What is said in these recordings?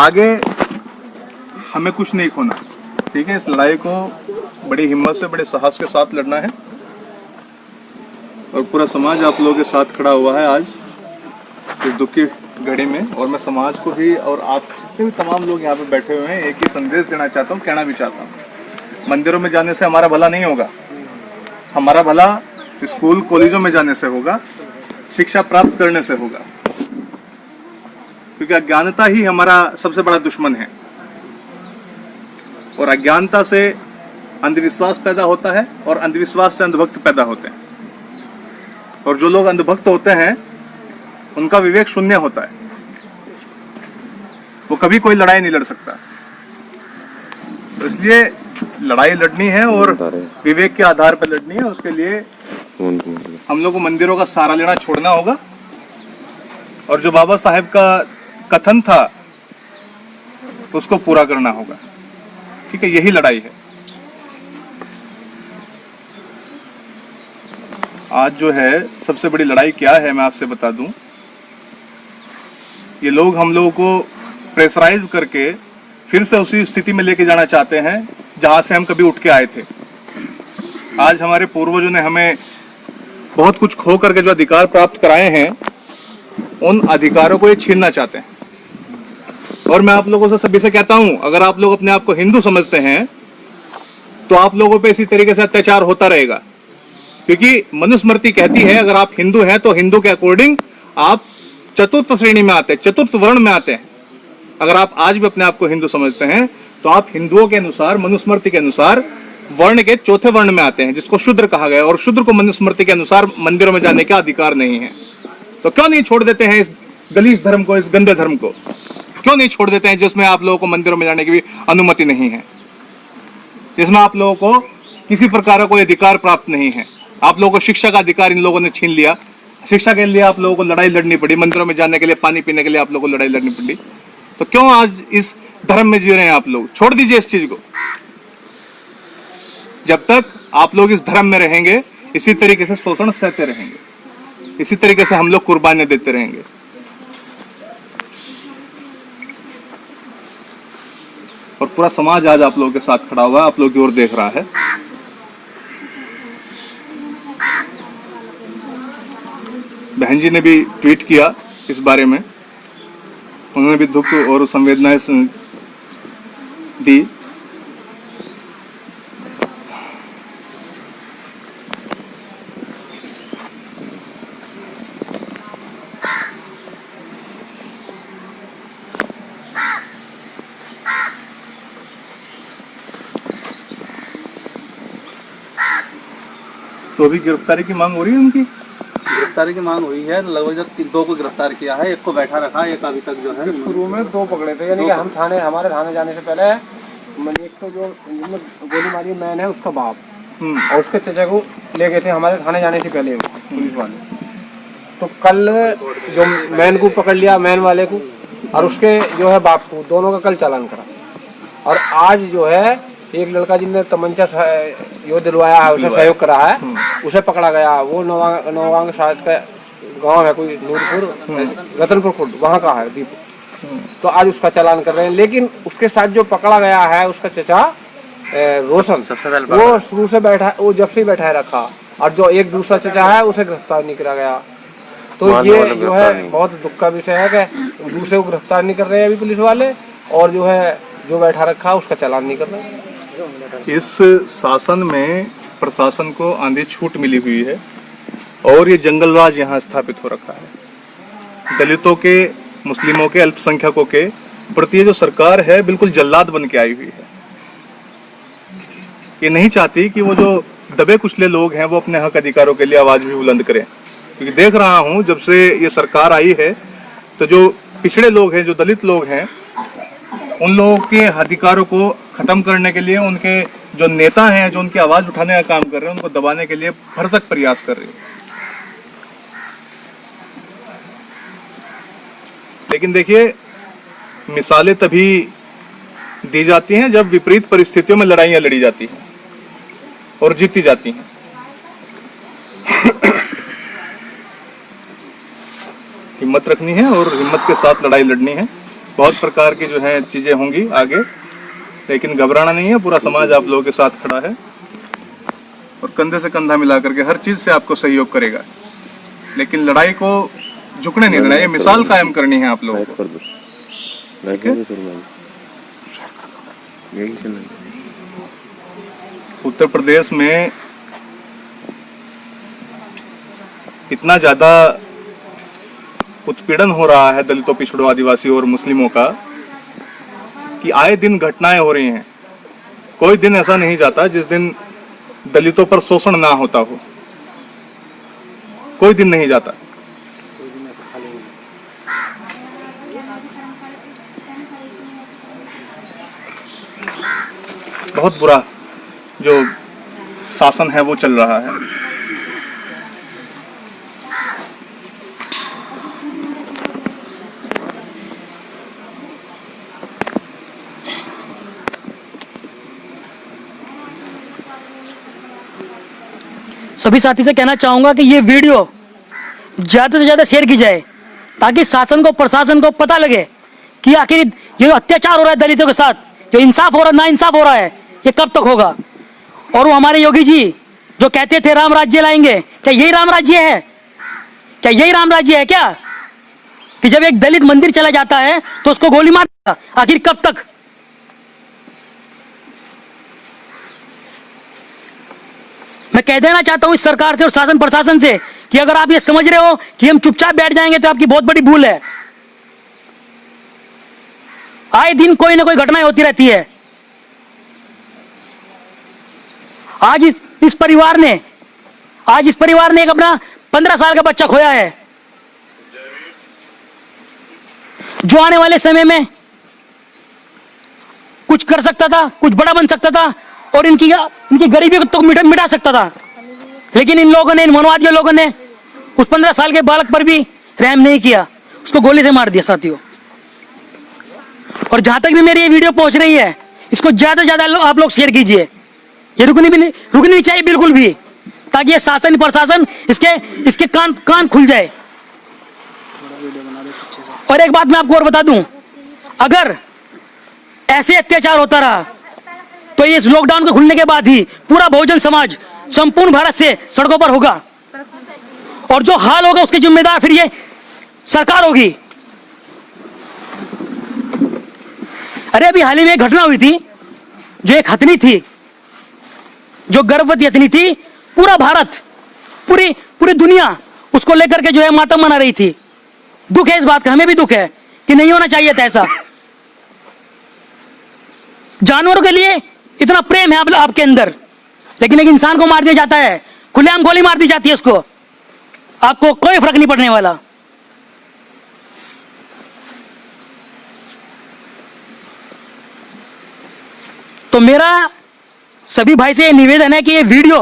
आगे हमें कुछ नहीं खोना, ठीक है। इस लड़ाई को बड़ी हिम्मत से, बड़े साहस के साथ लड़ना है और पूरा समाज आप लोगों के साथ खड़ा हुआ है आज इस दुख की घड़ी में। और मैं समाज को भी और आप जितने भी तमाम लोग यहाँ पे बैठे हुए हैं एक ही संदेश देना चाहता हूँ, कहना भी चाहता हूँ। मंदिरों में जाने से हमारा भला नहीं होगा, हमारा भला स्कूल कॉलेजों में जाने से होगा, शिक्षा प्राप्त करने से होगा, क्योंकि अज्ञानता ही हमारा सबसे बड़ा दुश्मन है। और अज्ञानता से अंधविश्वास पैदा होता है और अंधविश्वास से अंधभक्त पैदा होते हैं। और जो लोग अंधभक्त होते हैं उनका विवेक शून्य होता है, वो कभी कोई लड़ाई नहीं लड़ सकता। तो इसलिए लड़ाई लड़नी है और विवेक के आधार पर लड़नी है। उसके लिए हम लोग को मंदिरों का सहारा लेना छोड़ना होगा और जो बाबा साहेब का कथन था उसको पूरा करना होगा, ठीक है। यही लड़ाई है। आज जो है सबसे बड़ी लड़ाई क्या है मैं आपसे बता दूं। ये लोग हम लोगों को प्रेशराइज करके फिर से उसी स्थिति में लेके जाना चाहते हैं जहां से हम कभी उठ के आए थे। आज हमारे पूर्वजों ने हमें बहुत कुछ खो करके जो अधिकार प्राप्त कराए हैं उन अधिकारों को ये छीनना चाहते हैं। और मैं आप लोगों से सभी से कहता हूं, अगर आप लोग अपने आप को हिंदू समझते हैं तो आप लोगों पे इसी तरीके से अत्याचार होता रहेगा, क्योंकि मनुस्मृति कहती है अगर आप हिंदू हैं तो हिंदू के अकॉर्डिंग आप चतुर्थ श्रेणी में आते हैं, चतुर्थ वर्ण में आते हैं। अगर आप आज भी अपने आप को हिंदू समझते हैं तो आप हिंदुओं के अनुसार, मनुस्मृति के अनुसार वर्ण के चौथे वर्ण में आते हैं, जिसको शूद्र कहा गया। और शूद्र को मनुस्मृति के अनुसार मंदिरों में जाने का अधिकार नहीं है। तो क्यों नहीं छोड़ देते हैं इस गलीस धर्म को, इस गंदे धर्म को क्यों नहीं छोड़ देते हैं जिसमें आप लोगों को मंदिरों में जाने की भी अनुमति नहीं है, जिसमें आप लोगों को किसी प्रकार का कोई अधिकार प्राप्त नहीं है। आप लोगों को शिक्षा का अधिकार इन लोगों ने छीन लिया। शिक्षा के लिए आप लोगों को लड़ाई लड़नी पड़ी, मंदिरों में जाने के लिए, पानी पीने के लिए आप लोगों को लड़ाई लड़नी पड़ी। तो क्यों आज इस धर्म में जी रहे हैं आप लोग? छोड़ दीजिए इस चीज को। जब तक आप लोग इस धर्म में रहेंगे इसी तरीके से शोषण सहते रहेंगे, इसी तरीके से हम लोग कुर्बानियां देते रहेंगे। और पूरा समाज आज आप लोगों के साथ खड़ा हुआ है, आप लोगों की ओर देख रहा है। बहन जी ने भी ट्वीट किया इस बारे में, उन्होंने भी दुख और संवेदनाएं दी। तो अभी गिरफ्तारी की मांग हो रही है उनकी? गिरफ्तारी की मांग हुई है। लगभग 2 को गिरफ्तार किया है, 1 को बैठा रखा है, एक अभी तक जो है शुरू में 2 पकड़े थे। यानी कि हम हमारे थाने जाने से पहले एक तो जो गोली मारी मैन है उसका बाप और उसके चचा को ले गए थे हमारे थाने जाने से पहले पुलिस वाले। तो कल जो मैन को पकड़ लिया, मैन वाले को, और उसके जो है बाप को, दोनों का कल चालान करा। और आज जो है एक लड़का जिसने तमंचा यो दिलवाया है, उसे सहयोग करा है, उसे पकड़ा गया। वो नौगांव शायद का गांव है, कोई नूरपुर रतनपुर खुर्द वहाँ का है दीप। तो आज उसका चालान कर रहे हैं। लेकिन उसके साथ जो पकड़ा गया है उसका चचा रोशन, वो शुरू से बैठा, वो जब से बैठा रखा। और जो एक दूसरा चचा है उसे गिरफ्तार नहीं करा गया। तो ये जो है बहुत दुख का विषय है कि दूसरे को गिरफ्तार नहीं कर रहे हैं अभी पुलिस वाले, और जो है जो बैठा रखा उसका चालान नहीं कर रहे। इस शासन में प्रशासन को आंधी छूट मिली हुई है और ये जंगल राज यहाँ स्थापित हो रखा है। दलितों के, मुस्लिमों के, अल्पसंख्यकों के प्रति जो सरकार है बिल्कुल जल्लाद बन के आई हुई है। ये नहीं चाहती कि वो जो दबे कुचले लोग हैं वो अपने हक अधिकारों के लिए आवाज भी बुलंद करें। क्योंकि देख रहा हूँ जब से ये सरकार आई है तो जो पिछड़े लोग हैं, जो दलित लोग हैं, उन लोगों के अधिकारों को खत्म करने के लिए उनके जो नेता हैं, जो उनकी आवाज उठाने का काम कर रहे हैं, उनको दबाने के लिए भरसक प्रयास कर रहे हैं। लेकिन देखिए, मिसालें तभी दी जाती हैं जब विपरीत परिस्थितियों में लड़ाइयां लड़ी जाती हैं और जीती जाती हैं। हिम्मत रखनी है और हिम्मत के साथ लड़ाई लड़नी है। बहुत प्रकार की जो है चीज़ें होंगी आगे, लेकिन घबराना नहीं है। पूरा समाज आप लोगों के साथ खड़ा है और कंधे से कंधा मिला करके हर चीज़ से आपको सहयोग करेगा। लेकिन लड़ाई को झुकने नहीं देना, ये मिसाल कायम करनी है आप लोगों को। ठीक है? उत्तर प्रदेश में इतना ज़्यादा उत्पीड़न हो रहा है दलितों, पिछड़ों, आदिवासियों और मुस्लिमों का कि आए दिन घटनाएं हो रही हैं। कोई दिन ऐसा नहीं जाता जिस दिन दलितों पर शोषण ना होता हो, कोई दिन नहीं जाता। बहुत बुरा जो शासन है वो चल रहा है। सभी साथी से कहना चाहूंगा कि ये वीडियो ज्यादा से ज्यादा शेयर की जाए ताकि शासन को, प्रशासन को पता लगे कि आखिर ये अत्याचार हो रहा है दलितों के साथ, जो इंसाफ हो रहा है, ना इंसाफ हो रहा है, ये कब तक होगा। और वो हमारे योगी जी जो कहते थे राम राज्य लाएंगे, क्या यही राम राज्य है? क्या यही राम राज्य है क्या कि जब एक दलित मंदिर चला जाता है तो उसको गोली मार देगा? आखिर कब तक? मैं कह देना चाहता हूं इस सरकार से और शासन प्रशासन से कि अगर आप ये समझ रहे हो कि हम चुपचाप बैठ जाएंगे तो आपकी बहुत बड़ी भूल है। आए दिन कोई ना कोई घटनाएं होती रहती है। आज इस परिवार ने एक अपना 15 साल का बच्चा खोया है, जो आने वाले समय में कुछ कर सकता था, कुछ बड़ा बन सकता था और इनकी गरीबी को तो मिटा सकता था। लेकिन इन लोगों ने, इन मनवादियों लोगों ने उस 15 साल के बालक पर भी रहम नहीं किया, उसको गोली से मार दिया साथियों। और जहां तक भी मेरी ये वीडियो पहुंच रही है, इसको ज्यादा से ज्यादा आप लोग शेयर कीजिए। ये रुकनी नहीं चाहिए बिल्कुल भी, ताकि ये शासन प्रशासन इसके कान खुल जाए। और एक बात मैं आपको और बता दूं, अगर ऐसे अत्याचार होता रहा तो इस लॉकडाउन के खुलने के बाद ही पूरा बहुजन समाज संपूर्ण भारत से सड़कों पर होगा और जो हाल होगा उसकी जिम्मेदार फिर ये सरकार होगी। अरे अभी हाल ही में एक घटना हुई थी, जो एक हथनी थी, जो गर्भवती हथनी थी, पूरा भारत, पूरी दुनिया उसको लेकर के जो है मातम मना रही थी। दुख है इस बात का, हमें भी दुख है कि नहीं होना चाहिए था ऐसा। जानवरों के लिए इतना प्रेम है आपके अंदर, लेकिन एक इंसान को मार दिया जाता है, खुलेआम गोली मार दी जाती है उसको, आपको कोई फर्क नहीं पड़ने वाला। तो मेरा सभी भाई से निवेदन है कि ये वीडियो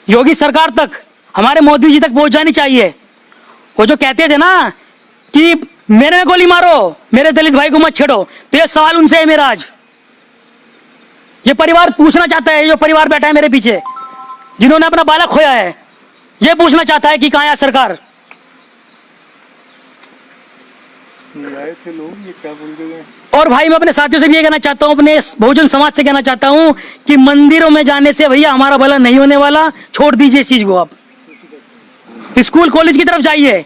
योगी सरकार तक, हमारे मोदी जी तक पहुंच जानी चाहिए। वो जो कहते थे ना कि मेरे में गोली मारो, मेरे दलित भाई को मत छेड़ो, तो ये सवाल उनसे है मेरा आज। ये परिवार पूछना चाहता है, जो परिवार बैठा है मेरे पीछे, जिन्होंने अपना बालक खोया है, ये पूछना चाहता है कि कहां है सरकार। आए थे लोग, ये क्या बोल रहे हैं? और भाई मैं अपने साथियों से भी ये कहना चाहता हूं, अपने बहुजन समाज से कहना चाहता हूं कि मंदिरों में जाने से भैया हमारा भला नहीं होने वाला, छोड़ दीजिए इस चीज को। आप स्कूल कॉलेज की तरफ जाइए,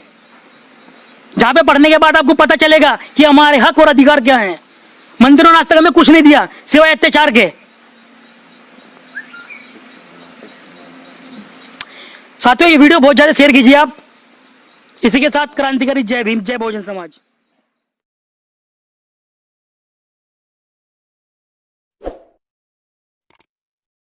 जहां पे पढ़ने के बाद आपको पता चलेगा कि हमारे हक और अधिकार क्या हैं। मंदिरों ने आज तक हमें कुछ नहीं दिया सिवाय अत्याचार के। साथियों ये वीडियो बहुत ज्यादा शेयर कीजिए आप। इसी के साथ क्रांतिकारी जय भीम, जय बहुजन समाज।